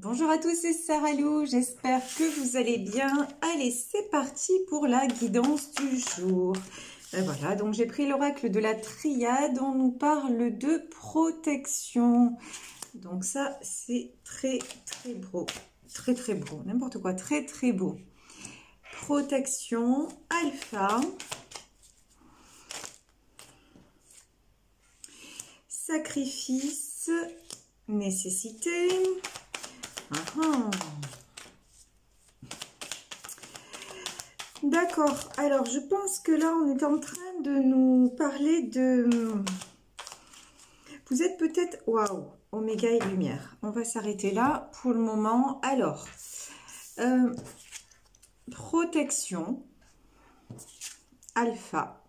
Bonjour à tous, c'est Sarah Lou, j'espère que vous allez bien. Allez, c'est parti pour la guidance du jour. Et voilà, donc j'ai pris l'oracle de la triade, on nous parle de protection. Donc ça, c'est très beau, très beau, n'importe quoi, très beau. Protection, alpha. Sacrifice, nécessité. D'accord, alors je pense que là on est en train de nous parler de... Vous êtes peut-être... Waouh, oméga et lumière. On va s'arrêter là pour le moment. Alors, protection, alpha.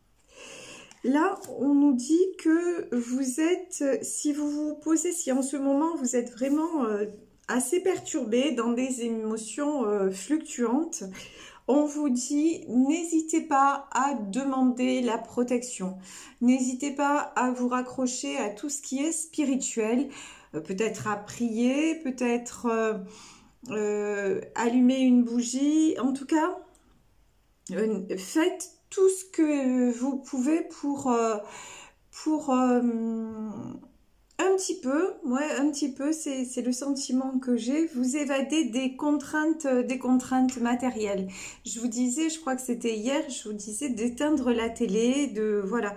Là, on nous dit que vous êtes, si vous vous posez, si en ce moment vous êtes vraiment assez perturbé dans des émotions fluctuantes, on vous dit n'hésitez pas à demander la protection. N'hésitez pas à vous raccrocher à tout ce qui est spirituel, peut-être à prier, peut-être allumer une bougie. En tout cas, faites tout ce que vous pouvez pour un petit peu, c'est le sentiment que j'ai, vous évader des contraintes matérielles. Je vous disais, je crois que c'était hier, je vous disais d'éteindre la télé, de voilà.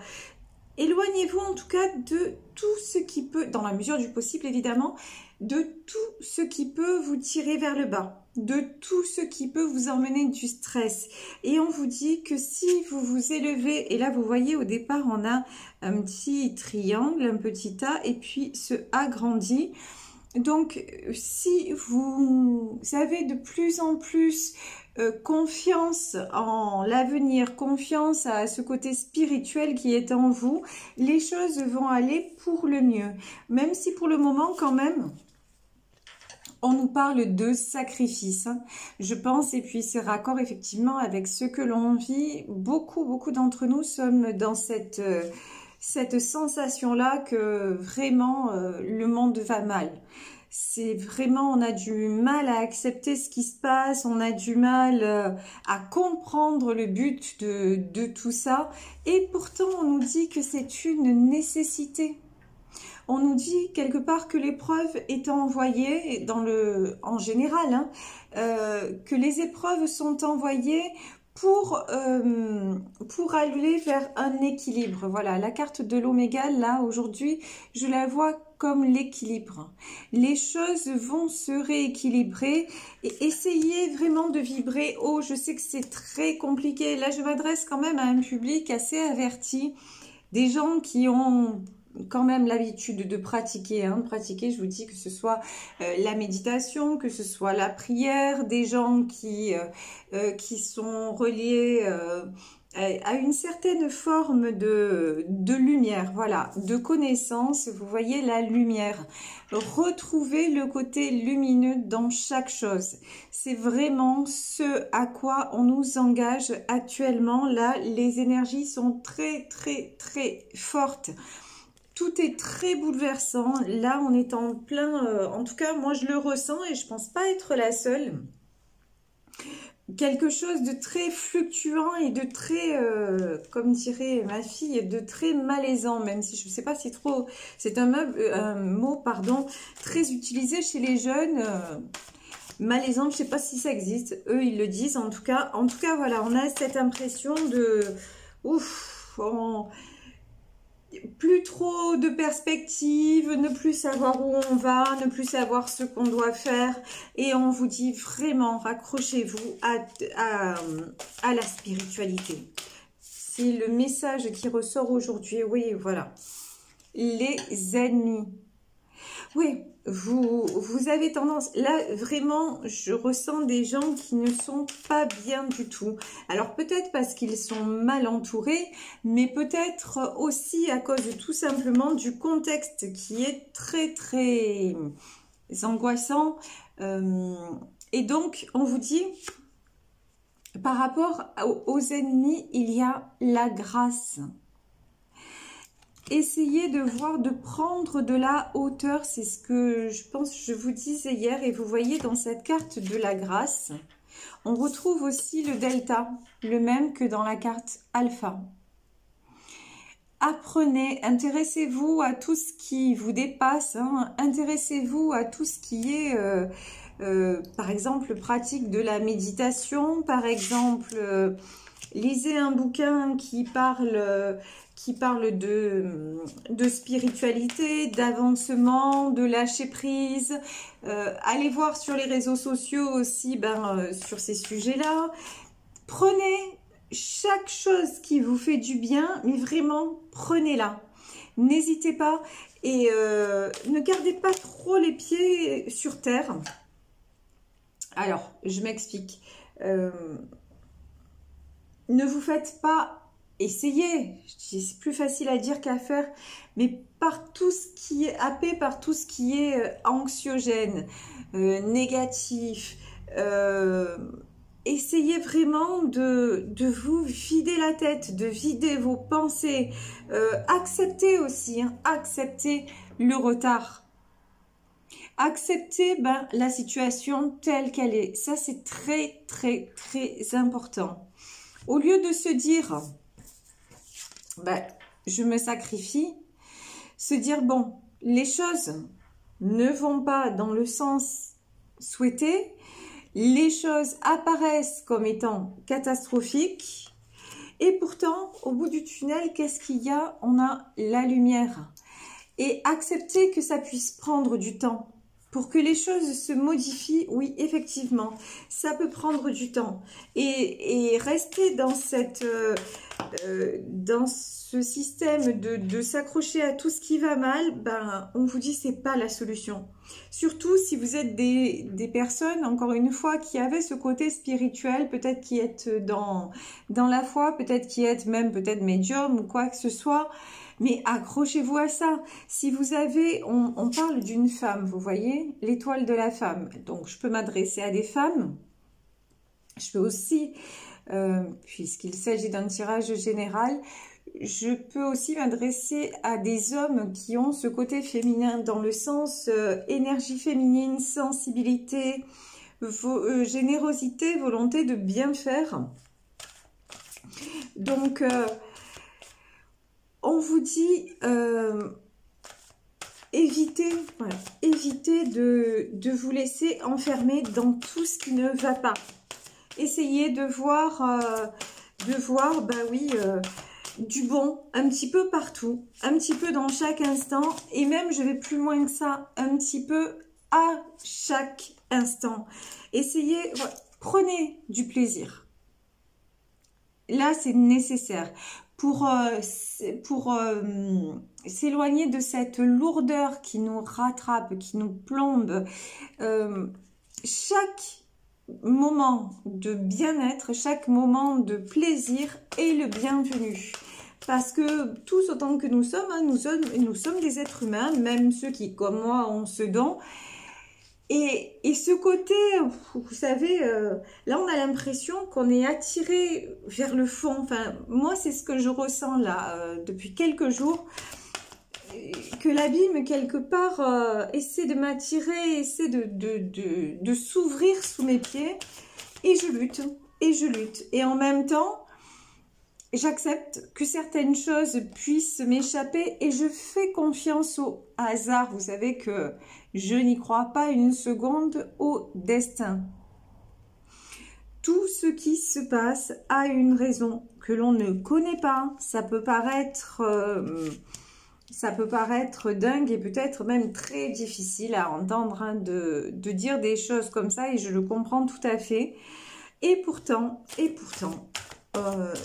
Éloignez-vous en tout cas de tout ce qui peut, dans la mesure du possible évidemment, de tout ce qui peut vous tirer vers le bas, de tout ce qui peut vous emmener du stress. Et on vous dit que si vous vous élevez, et là vous voyez au départ on a un petit triangle, un petit A, et puis ce A grandit. Donc si vous avez de plus en plus confiance en l'avenir, confiance à ce côté spirituel qui est en vous, les choses vont aller pour le mieux. Même si pour le moment quand même, on nous parle de sacrifice, hein. Je pense, et puis c'est raccord effectivement avec ce que l'on vit. Beaucoup d'entre nous sommes dans cette sensation-là que vraiment le monde va mal. C'est vraiment, on a du mal à accepter ce qui se passe, on a du mal à comprendre le but de tout ça. Et pourtant, on nous dit que c'est une nécessité. On nous dit quelque part que l'épreuve est envoyée, en général, hein, que les épreuves sont envoyées pour aller vers un équilibre. Voilà, la carte de l'oméga, là, aujourd'hui, je la vois comme l'équilibre. Les choses vont se rééquilibrer et essayez vraiment de vibrer haut. Je sais que c'est très compliqué. Là, je m'adresse quand même à un public assez averti, des gens qui ont quand même l'habitude de pratiquer, hein. Pratiquer, je vous dis que ce soit la méditation, que ce soit la prière, des gens qui sont reliés à une certaine forme de lumière, voilà, de connaissance. Vous voyez la lumière. Retrouvez le côté lumineux dans chaque chose. C'est vraiment ce à quoi on nous engage actuellement. Là, les énergies sont très fortes. Tout est très bouleversant. Là, on est en plein... en tout cas, moi, je le ressens et je pense pas être la seule. Quelque chose de très fluctuant et de très, comme dirait ma fille, de très malaisant, même si je ne sais pas si trop... C'est un mot, pardon, très utilisé chez les jeunes. Malaisant, je ne sais pas si ça existe. Eux, ils le disent en tout cas. En tout cas, voilà, on a cette impression de... Ouf, plus trop de perspectives, ne plus savoir où on va, ne plus savoir ce qu'on doit faire. Et on vous dit vraiment, raccrochez-vous à la spiritualité. C'est le message qui ressort aujourd'hui. Oui, voilà. Les ennemis. Oui, vous avez tendance, là vraiment je ressens des gens qui ne sont pas bien du tout. Alors peut-être parce qu'ils sont mal entourés, mais peut-être aussi à cause tout simplement du contexte qui est très angoissant. Et donc on vous dit, par rapport aux ennemis, il y a la grâce. essayez de voir, de prendre de la hauteur. C'est ce que je pense, je vous disais hier. Et vous voyez dans cette carte de la grâce, on retrouve aussi le delta, le même que dans la carte alpha. Apprenez, intéressez-vous à tout ce qui vous dépasse, hein. Intéressez-vous à tout ce qui est, par exemple, pratique de la méditation, par exemple, lisez un bouquin qui parle de spiritualité, d'avancement, de lâcher prise. Allez voir sur les réseaux sociaux aussi sur ces sujets-là. Prenez chaque chose qui vous fait du bien, mais vraiment, prenez-la. N'hésitez pas et ne gardez pas trop les pieds sur terre. Alors, je m'explique. Ne vous faites pas... Essayez, c'est plus facile à dire qu'à faire, mais par tout ce qui est happé, par tout ce qui est anxiogène, négatif, essayez vraiment de vous vider la tête, de vider vos pensées, acceptez aussi, hein, acceptez le retard. Acceptez la situation telle qu'elle est. Ça, c'est très, très, très important. Au lieu de se dire... je me sacrifie, se dire, bon, les choses ne vont pas dans le sens souhaité, les choses apparaissent comme étant catastrophiques, et pourtant, au bout du tunnel, qu'est-ce qu'il y a? On a la lumière. Et accepter que ça puisse prendre du temps. Pour que les choses se modifient, oui, effectivement, ça peut prendre du temps. Et rester dans dans ce système de s'accrocher à tout ce qui va mal, on vous dit c'est pas la solution. Surtout si vous êtes des personnes, encore une fois, qui avaient ce côté spirituel, peut-être qui êtes dans la foi, peut-être qui êtes même peut-être médium ou quoi que ce soit. Mais accrochez-vous à ça. Si vous avez, on parle d'une femme, vous voyez, l'étoile de la femme. Donc, je peux m'adresser à des femmes. Je peux aussi, puisqu'il s'agit d'un tirage général, je peux aussi m'adresser à des hommes qui ont ce côté féminin dans le sens énergie féminine, sensibilité, générosité, volonté de bien faire. Donc... on vous dit, évitez de vous laisser enfermer dans tout ce qui ne va pas. Essayez de voir, du bon un petit peu partout, un petit peu dans chaque instant, et même, je vais plus loin que ça, un petit peu à chaque instant. Essayez, prenez du plaisir. Là, c'est nécessaire. Pour s'éloigner de cette lourdeur qui nous rattrape, qui nous plombe. Chaque moment de bien-être, chaque moment de plaisir est le bienvenu. Parce que tous autant que nous sommes, hein, nous sommes des êtres humains, même ceux qui, comme moi, ont ce don. Et ce côté, vous savez, là on a l'impression qu'on est attiré vers le fond. Enfin, moi c'est ce que je ressens là depuis quelques jours, que l'abîme quelque part essaie de m'attirer, essaie de s'ouvrir sous mes pieds, et je lutte, et je lutte. Et en même temps, j'accepte que certaines choses puissent m'échapper et je fais confiance au hasard. Vous savez que je n'y crois pas une seconde au destin. Tout ce qui se passe a une raison que l'on ne connaît pas. Ça peut paraître dingue et peut-être même très difficile à entendre, hein, de dire des choses comme ça, et je le comprends tout à fait. Et pourtant,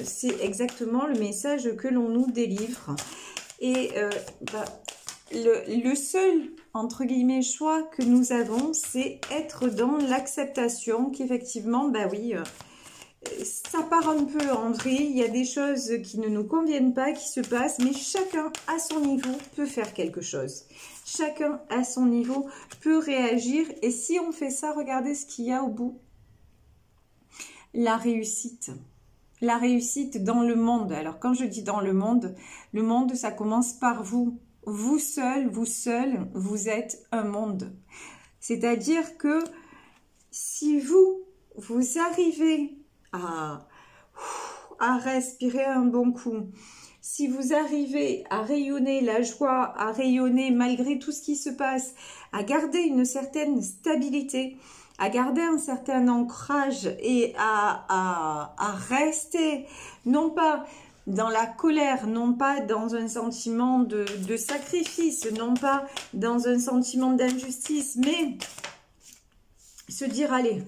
c'est exactement le message que l'on nous délivre. Et le seul, entre guillemets, choix que nous avons, c'est être dans l'acceptation qu'effectivement, ça part un peu en vrille. Il y a des choses qui ne nous conviennent pas, qui se passent, mais chacun à son niveau peut faire quelque chose. Chacun à son niveau peut réagir. Et si on fait ça, regardez ce qu'il y a au bout. La réussite. la réussite dans le monde. Alors quand je dis dans le monde, ça commence par vous. Vous seul, vous êtes un monde. C'est-à-dire que si vous arrivez à respirer un bon coup, si vous arrivez à rayonner la joie, à rayonner malgré tout ce qui se passe, à garder une certaine stabilité, à garder un certain ancrage et à rester, non pas dans la colère, non pas dans un sentiment de sacrifice, non pas dans un sentiment d'injustice, mais se dire, allez,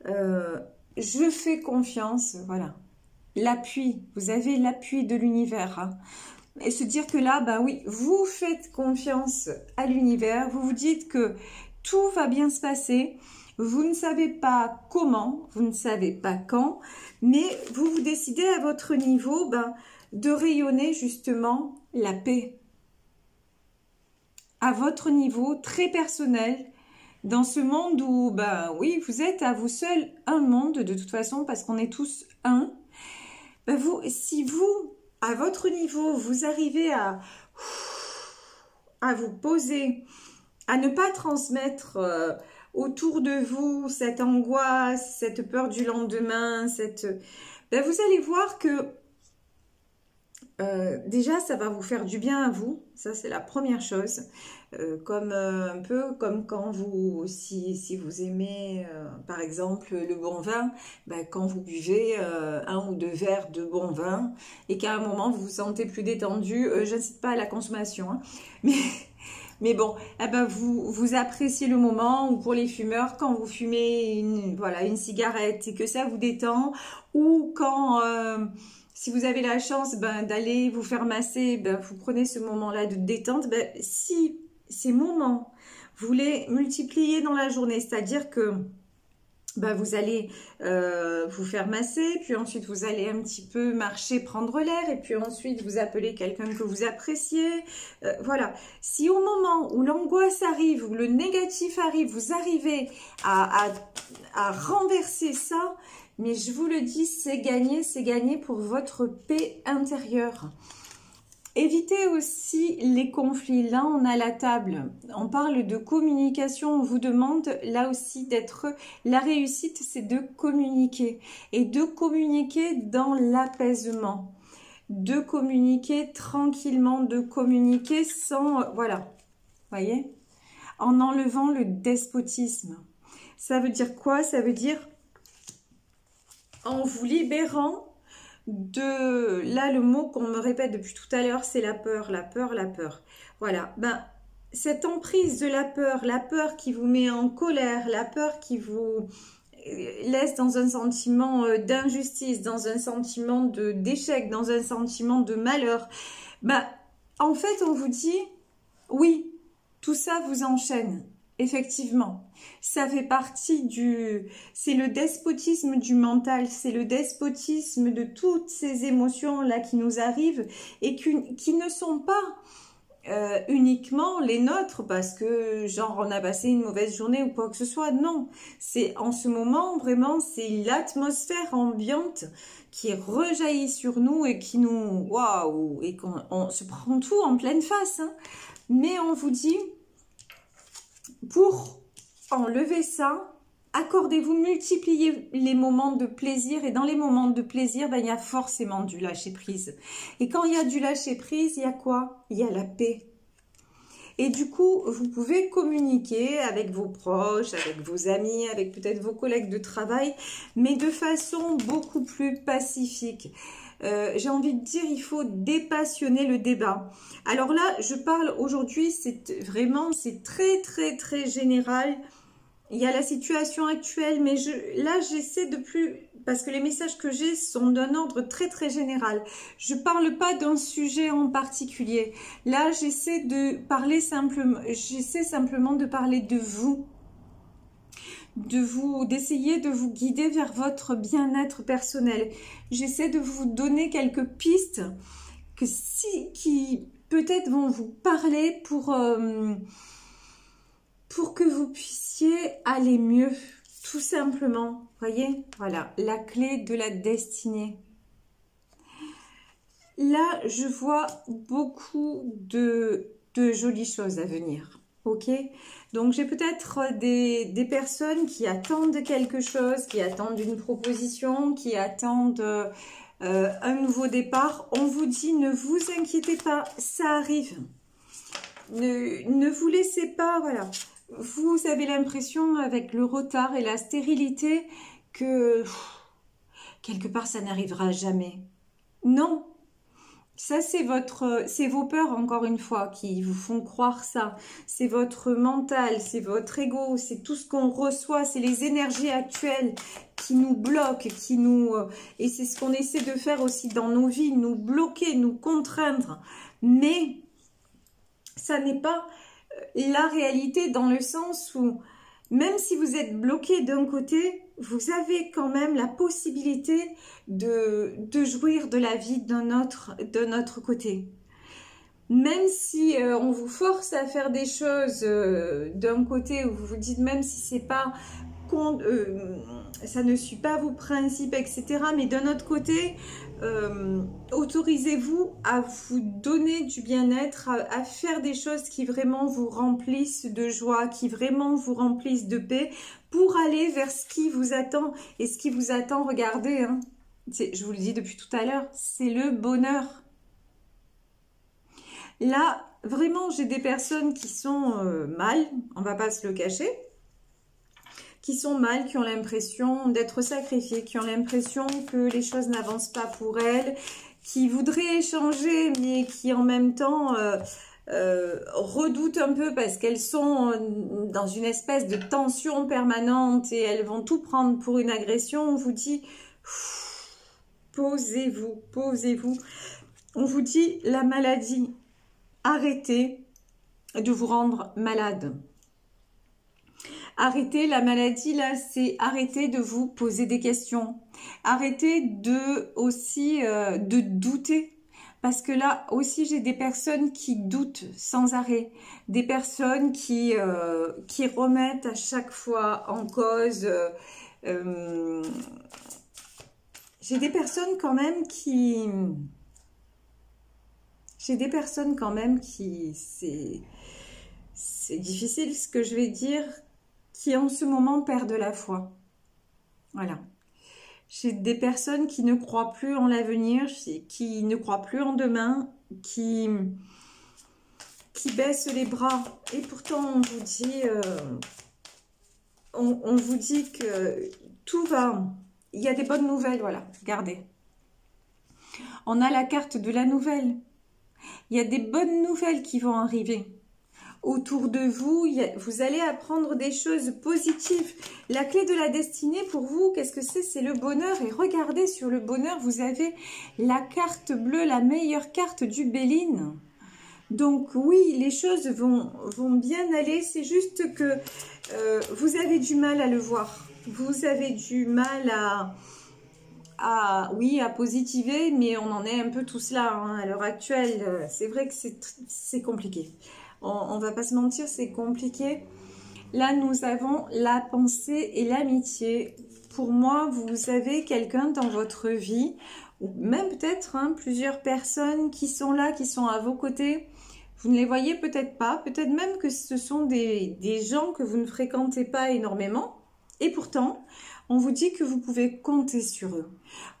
je fais confiance, voilà. L'appui, vous avez l'appui de l'univers. Hein. Et se dire que là, bah oui, vous faites confiance à l'univers, vous vous dites que tout va bien se passer, vous ne savez pas comment, vous ne savez pas quand, mais vous décidez à votre niveau de rayonner justement la paix. À votre niveau très personnel, dans ce monde où, oui, vous êtes à vous seul un monde de toute façon, parce qu'on est tous un. Si vous, à votre niveau, vous arrivez à vous poser, à ne pas transmettre autour de vous cette angoisse, cette peur du lendemain, vous allez voir que déjà, ça va vous faire du bien à vous. Ça, c'est la première chose. Un peu comme quand si vous aimez, par exemple, le bon vin, quand vous buvez 1 ou 2 verres de bon vin et qu'à un moment, vous vous sentez plus détendu, je n'incite pas à la consommation, hein, mais bon, vous appréciez le moment, ou pour les fumeurs, quand vous fumez une cigarette et que ça vous détend, ou quand... si vous avez la chance d'aller vous faire masser, vous prenez ce moment-là de détente. Si ces moments, vous les multipliez dans la journée, c'est-à-dire que vous allez vous faire masser, puis ensuite vous allez un petit peu marcher, prendre l'air, et puis ensuite vous appelez quelqu'un que vous appréciez. Voilà. Si au moment où l'angoisse arrive, où le négatif arrive, vous arrivez à renverser ça, mais je vous le dis, c'est gagné pour votre paix intérieure. Évitez aussi les conflits. Là, on a la table. On parle de communication. On vous demande là aussi d'être... La réussite, c'est de communiquer. Et de communiquer dans l'apaisement. De communiquer tranquillement. De communiquer sans... voilà. Voyez? En enlevant le despotisme. Ça veut dire quoi? Ça veut dire en vous libérant de... Là, le mot qu'on me répète depuis tout à l'heure, c'est la peur, la peur, la peur. Voilà, cette emprise de la peur qui vous met en colère, la peur qui vous laisse dans un sentiment d'injustice, dans un sentiment d'échec, dans un sentiment de malheur. En fait, on vous dit, oui, tout ça vous enchaîne. Effectivement, ça fait partie c'est le despotisme du mental, c'est le despotisme de toutes ces émotions-là qui nous arrivent et qui ne sont pas uniquement les nôtres parce que genre on a passé une mauvaise journée ou quoi que ce soit. Non, c'est en ce moment vraiment, c'est l'atmosphère ambiante qui rejaillit sur nous et qui nous... Waouh! Et qu'on se prend tout en pleine face. Hein. Mais on vous dit... Pour enlever ça, accordez-vous, multipliez les moments de plaisir. Et dans les moments de plaisir, il y a forcément du lâcher-prise. Et quand il y a du lâcher-prise, il y a quoi? Il y a la paix. Et du coup, vous pouvez communiquer avec vos proches, avec vos amis, avec peut-être vos collègues de travail, mais de façon beaucoup plus pacifique. J'ai envie de dire, il faut dépassionner le débat. Alors là, je parle aujourd'hui, c'est très, très, très général. Il y a la situation actuelle, mais là, j'essaie de plus... Parce que les messages que j'ai sont d'un ordre très, très général. Je ne parle pas d'un sujet en particulier. Là, j'essaie simplement de parler de vous. D'essayer de vous guider vers votre bien-être personnel. J'essaie de vous donner quelques pistes qui peut-être vont vous parler pour que vous puissiez aller mieux, tout simplement. Voyez, voilà, la clé de la destinée. Là, je vois beaucoup de jolies choses à venir. Ok? Donc, j'ai peut-être des personnes qui attendent quelque chose, qui attendent une proposition, qui attendent un nouveau départ. On vous dit, ne vous inquiétez pas, ça arrive. Ne vous laissez pas, voilà. Vous avez l'impression, avec le retard et la stérilité, que quelque part, ça n'arrivera jamais. Non, ça c'est vos peurs encore une fois qui vous font croire ça. C'est votre mental, c'est votre ego, c'est tout ce qu'on reçoit, c'est les énergies actuelles qui nous bloquent, et c'est ce qu'on essaie de faire aussi dans nos vies, nous bloquer, nous contraindre. Mais ça n'est pas la réalité dans le sens où même si vous êtes bloqué d'un côté, vous avez quand même la possibilité de jouir de la vie d'un autre côté. Même si on vous force à faire des choses d'un côté où vous vous dites même si c'est pas ça ne suit pas vos principes, etc. Mais d'un autre côté, autorisez-vous à vous donner du bien-être, à faire des choses qui vraiment vous remplissent de joie, qui vraiment vous remplissent de paix, pour aller vers ce qui vous attend. Et ce qui vous attend, regardez, hein, je vous le dis depuis tout à l'heure, c'est le bonheur. Là, vraiment, j'ai des personnes qui sont mal, on va pas se le cacher, qui sont mal, qui ont l'impression d'être sacrifiées, qui ont l'impression que les choses n'avancent pas pour elles, qui voudraient échanger, mais qui en même temps redoutent un peu parce qu'elles sont dans une espèce de tension permanente et elles vont tout prendre pour une agression. On vous dit, posez-vous, posez-vous. On vous dit, la maladie, arrêtez de vous rendre malade. Arrêtez la maladie, là, c'est arrêter de vous poser des questions. Arrêtez de douter. Parce que là aussi, j'ai des personnes qui doutent sans arrêt. Des personnes qui remettent à chaque fois en cause. J'ai des personnes quand même qui... C'est difficile ce que je vais dire, qui en ce moment perdent la foi. Voilà. J'ai des personnes qui ne croient plus en l'avenir, qui ne croient plus en demain, qui baissent les bras. Et pourtant, on vous dit, on vous dit que tout va... Il y a des bonnes nouvelles, voilà. Regardez. On a la carte de la nouvelle. Il y a des bonnes nouvelles qui vont arriver. Autour de vous, vous allez apprendre des choses positives. La clé de la destinée pour vous, qu'est-ce que c'est? C'est le bonheur. Et regardez sur le bonheur, vous avez la carte bleue, la meilleure carte du Béline. Donc oui, les choses vont bien aller. C'est juste que vous avez du mal à le voir. Vous avez du mal à positiver, mais on en est un peu tous là hein, à l'heure actuelle. C'est vrai que c'est compliqué. On va pas se mentir, c'est compliqué. Là, nous avons la pensée et l'amitié. Pour moi, vous avez quelqu'un dans votre vie, ou même peut-être hein, plusieurs personnes qui sont là, qui sont à vos côtés. Vous ne les voyez peut-être pas, peut-être même que ce sont des gens que vous ne fréquentez pas énormément. Et pourtant, on vous dit que vous pouvez compter sur eux.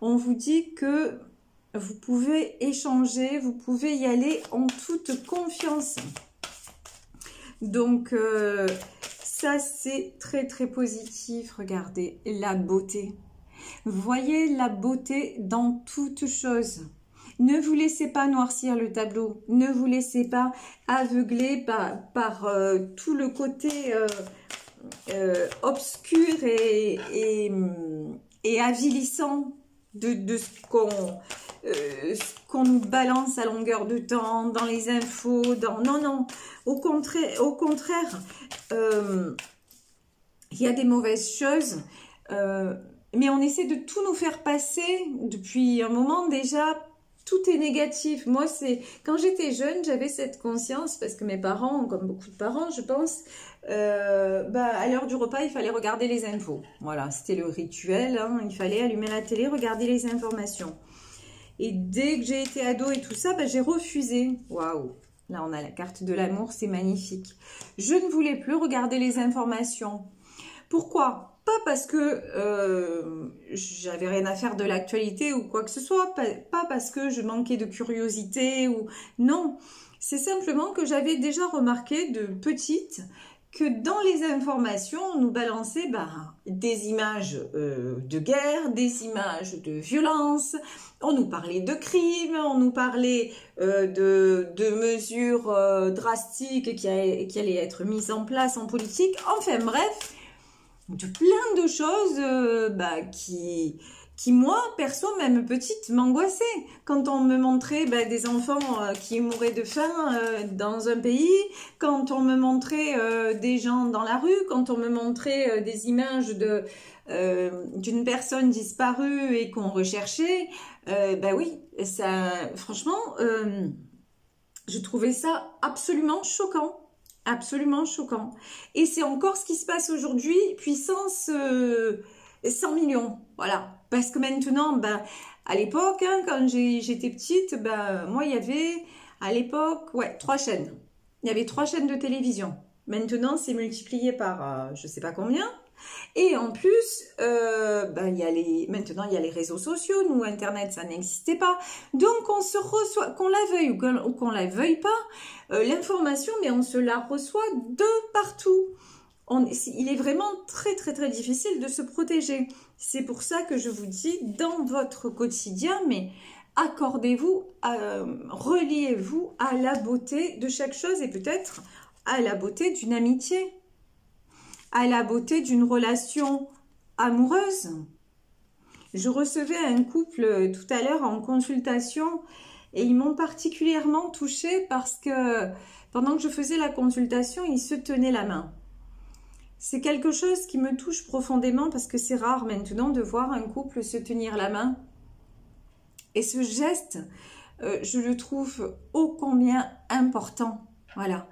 On vous dit que vous pouvez échanger, vous pouvez y aller en toute confiance. Donc, ça, c'est très, très positif. Regardez, la beauté. Voyez la beauté dans toute chose. Ne vous laissez pas noircir le tableau. Ne vous laissez pas aveugler par tout le côté obscur et avilissant de ce qu'on nous balance à longueur de temps, dans les infos, non, au contraire, il y a des mauvaises choses, mais on essaie de tout nous faire passer depuis un moment déjà. Tout est négatif. Moi, quand j'étais jeune, j'avais cette conscience parce que mes parents, comme beaucoup de parents, je pense, à l'heure du repas, il fallait regarder les infos. Voilà, c'était le rituel. Hein, il fallait allumer la télé, regarder les informations. Et dès que j'ai été ado et tout ça, ben, j'ai refusé. Waouh! Là, on a la carte de l'amour, c'est magnifique. Je ne voulais plus regarder les informations. Pourquoi? Pas parce que j'avais rien à faire de l'actualité ou quoi que ce soit, pas parce que je manquais de curiosité ou non. C'est simplement que j'avais déjà remarqué de petite que dans les informations, on nous balançait des images de guerre, des images de violence, on nous parlait de crimes, on nous parlait de mesures drastiques qui allaient être mises en place en politique. Enfin bref, de plein de choses qui moi, perso, même petite, m'angoissaient. Quand on me montrait des enfants qui mouraient de faim dans un pays, quand on me montrait des gens dans la rue, quand on me montrait des images d'une personne disparue et qu'on recherchait, oui, ça, franchement, je trouvais ça absolument choquant. Absolument choquant. Et c'est encore ce qui se passe aujourd'hui, puissance 100 millions. Voilà. Parce que maintenant, à l'époque, hein, quand j'étais petite, moi, il y avait, à l'époque, 3 chaînes. Il y avait 3 chaînes de télévision. Maintenant, c'est multiplié par je ne sais pas combien. Et en plus, maintenant, il y a les réseaux sociaux. Nous, Internet, ça n'existait pas. Donc, on se reçoit, qu'on la veuille ou qu'on la veuille pas, l'information, mais on se la reçoit de partout. Il est vraiment très, très, très difficile de se protéger. C'est pour ça que je vous dis, dans votre quotidien, mais accordez-vous, reliez-vous à la beauté de chaque chose et peut-être à la beauté d'une amitié, à la beauté d'une relation amoureuse. Je recevais un couple tout à l'heure en consultation et ils m'ont particulièrement touchée parce que pendant que je faisais la consultation, ils se tenaient la main. C'est quelque chose qui me touche profondément parce que c'est rare maintenant de voir un couple se tenir la main. Et ce geste, je le trouve ô combien important. Voilà.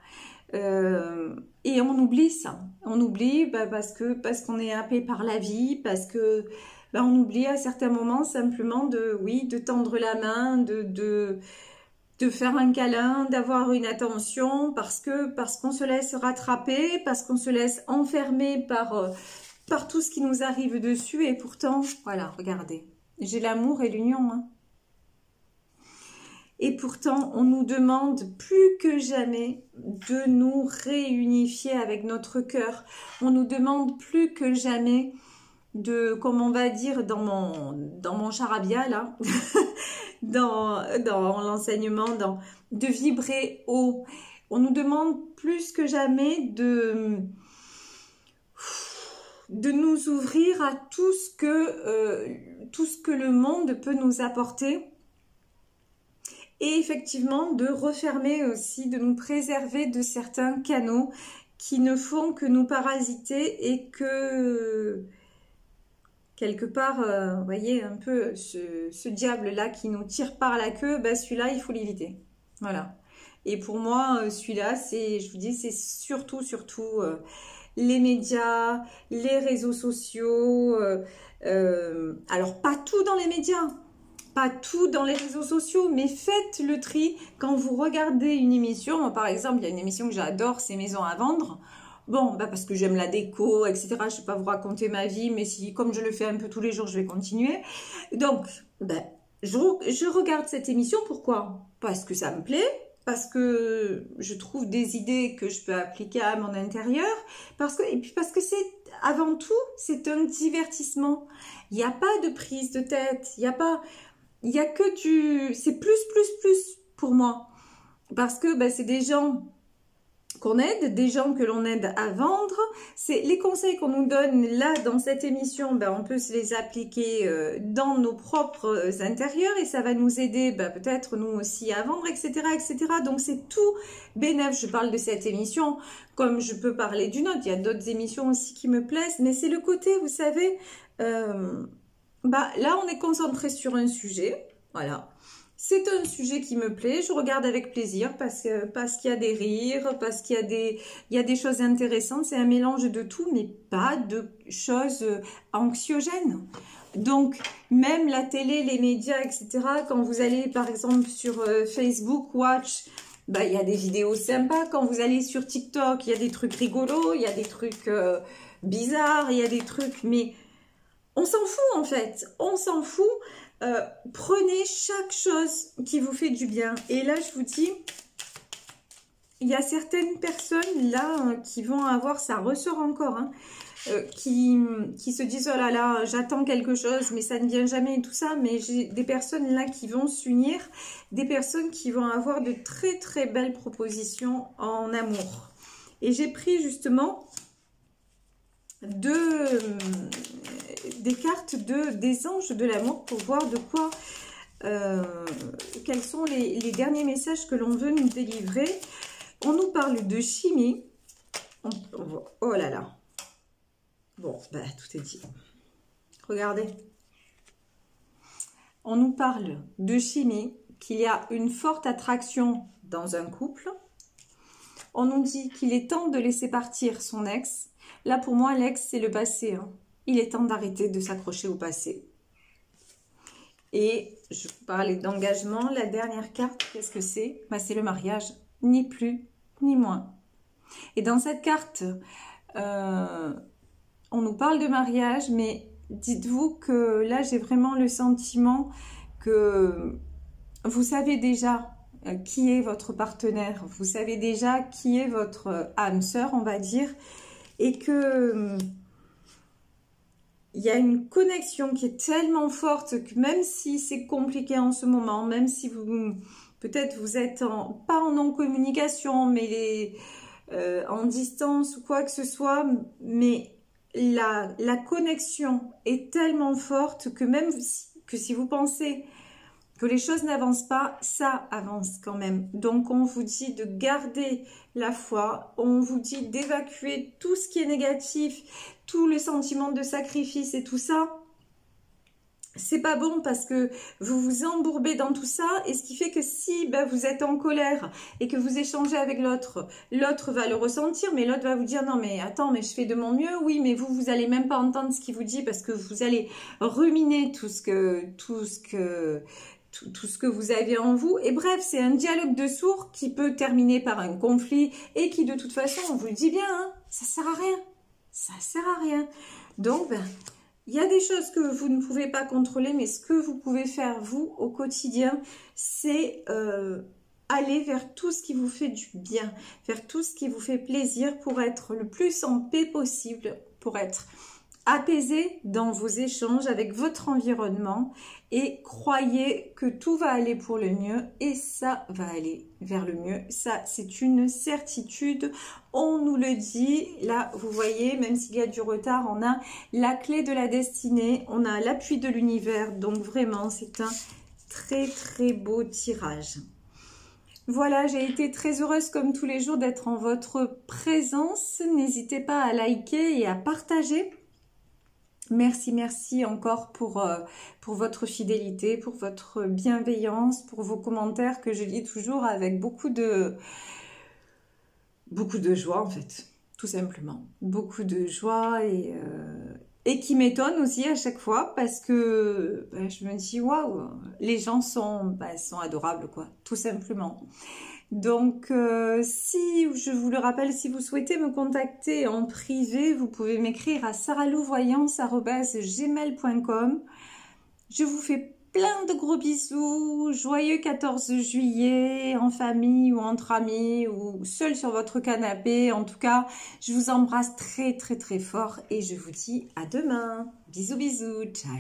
Et on oublie ça. On oublie parce qu'on est happé par la vie, parce que on oublie à certains moments simplement de tendre la main, de faire un câlin, d'avoir une attention, parce qu'on se laisse rattraper, parce qu'on se laisse enfermer par tout ce qui nous arrive dessus. Et pourtant, voilà, regardez, j'ai l'amour et l'union. Hein. Et pourtant, on nous demande plus que jamais de nous réunifier avec notre cœur. On nous demande plus que jamais comme on va dire dans mon charabia, là, dans l'enseignement, de vibrer haut. On nous demande plus que jamais de nous ouvrir à tout ce que le monde peut nous apporter. Et effectivement, de refermer aussi, de nous préserver de certains canaux qui ne font que nous parasiter et que, quelque part, vous voyez, un peu ce diable-là qui nous tire par la queue, celui-là, il faut l'éviter. Voilà. Et pour moi, celui-là, je vous dis, c'est surtout les médias, les réseaux sociaux. Alors, pas tout dans les médias. Pas tout dans les réseaux sociaux, mais faites le tri quand vous regardez une émission. Moi, par exemple, il y a une émission que j'adore, c'est Maison à vendre. Bon, parce que j'aime la déco, etc. Je ne vais pas vous raconter ma vie, mais comme je le fais un peu tous les jours, je vais continuer. Donc, je regarde cette émission. Pourquoi? Parce que ça me plaît, parce que je trouve des idées que je peux appliquer à mon intérieur, et puis parce que avant tout, c'est un divertissement. Il n'y a pas de prise de tête, il y a que c'est plus pour moi. Parce que c'est des gens qu'on aide, des gens que l'on aide à vendre. C'est les conseils qu'on nous donne là dans cette émission, on peut se les appliquer dans nos propres intérieurs et ça va nous aider peut-être nous aussi à vendre, etc. etc. Donc c'est tout bénéf. Je parle de cette émission comme je peux parler d'une autre. Il y a d'autres émissions aussi qui me plaisent, mais c'est le côté, vous savez, là on est concentré sur un sujet, voilà. C'est un sujet qui me plaît, je regarde avec plaisir parce qu'il y a des rires, parce qu'il y a des choses intéressantes. C'est un mélange de tout, mais pas de choses anxiogènes. Donc, même la télé, les médias, etc., quand vous allez par exemple sur Facebook Watch, bah, il y a des vidéos sympas. Quand vous allez sur TikTok, il y a des trucs rigolos, il y a des trucs bizarres, il y a des trucs, mais on s'en fout en fait, on s'en fout. Prenez chaque chose qui vous fait du bien. Et là, je vous dis, il y a certaines personnes là qui vont avoir, ça ressort encore, hein, qui se disent, oh là là, j'attends quelque chose, mais ça ne vient jamais et tout ça. Mais j'ai des personnes là qui vont s'unir, des personnes qui vont avoir de très très belles propositions en amour. Et j'ai pris justement des cartes des anges de l'amour pour voir de quoi, quels sont les derniers messages que l'on veut nous délivrer. On nous parle de chimie. Oh là là. Bon, bah, tout est dit. Regardez. On nous parle de chimie, qu'il y a une forte attraction dans un couple. On nous dit qu'il est temps de laisser partir son ex. Là, pour moi, l'ex, c'est le passé. Hein. Il est temps d'arrêter de s'accrocher au passé. Et je vous parlais d'engagement. La dernière carte, qu'est-ce que c'est? Bah, c'est le mariage. Ni plus, ni moins. Et dans cette carte, on nous parle de mariage, mais dites-vous que là, j'ai vraiment le sentiment que vous savez déjà qui est votre partenaire. Vous savez déjà qui est votre âme sœur, on va dire. Et que il y a une connexion qui est tellement forte que même si c'est compliqué en ce moment, même si vous peut-être vous êtes pas en non-communication, mais en distance ou quoi que ce soit, mais la connexion est tellement forte que même si vous pensez que les choses n'avancent pas, ça avance quand même. Donc on vous dit de garder la foi, on vous dit d'évacuer tout ce qui est négatif, tout le sentiment de sacrifice et tout ça. C'est pas bon parce que vous vous embourbez dans tout ça, et ce qui fait que si vous êtes en colère et que vous échangez avec l'autre, l'autre va le ressentir, mais l'autre va vous dire non mais attends, mais je fais de mon mieux. Oui, mais vous allez même pas entendre ce qu'il vous dit parce que vous allez ruminer tout ce que vous avez en vous. Et bref, c'est un dialogue de sourds qui peut terminer par un conflit et qui de toute façon, on vous le dit bien, hein, ça sert à rien. Ça sert à rien. Donc, il y a des choses que vous ne pouvez pas contrôler, mais ce que vous pouvez faire, vous, au quotidien, c'est aller vers tout ce qui vous fait du bien, vers tout ce qui vous fait plaisir pour être le plus en paix possible, pour être apaisé dans vos échanges avec votre environnement, et croyez que tout va aller pour le mieux et ça va aller vers le mieux. Ça, c'est une certitude. On nous le dit. Là, vous voyez, même s'il y a du retard, on a la clé de la destinée, on a l'appui de l'univers. Donc vraiment, c'est un très très beau tirage. Voilà, j'ai été très heureuse comme tous les jours d'être en votre présence. N'hésitez pas à liker et à partager. Merci, merci encore pour votre fidélité, pour votre bienveillance, pour vos commentaires que je lis toujours avec beaucoup de joie en fait, tout simplement. Beaucoup de joie et qui m'étonne aussi à chaque fois parce que je me dis waouh, les gens sont adorables quoi, tout simplement. Donc, si je vous le rappelle, si vous souhaitez me contacter en privé, vous pouvez m'écrire à saralouvoyance@gmail.com. Je vous fais plein de gros bisous. Joyeux 14 juillet en famille ou entre amis ou seul sur votre canapé. En tout cas, je vous embrasse très très très fort et je vous dis à demain. Bisous bisous, ciao.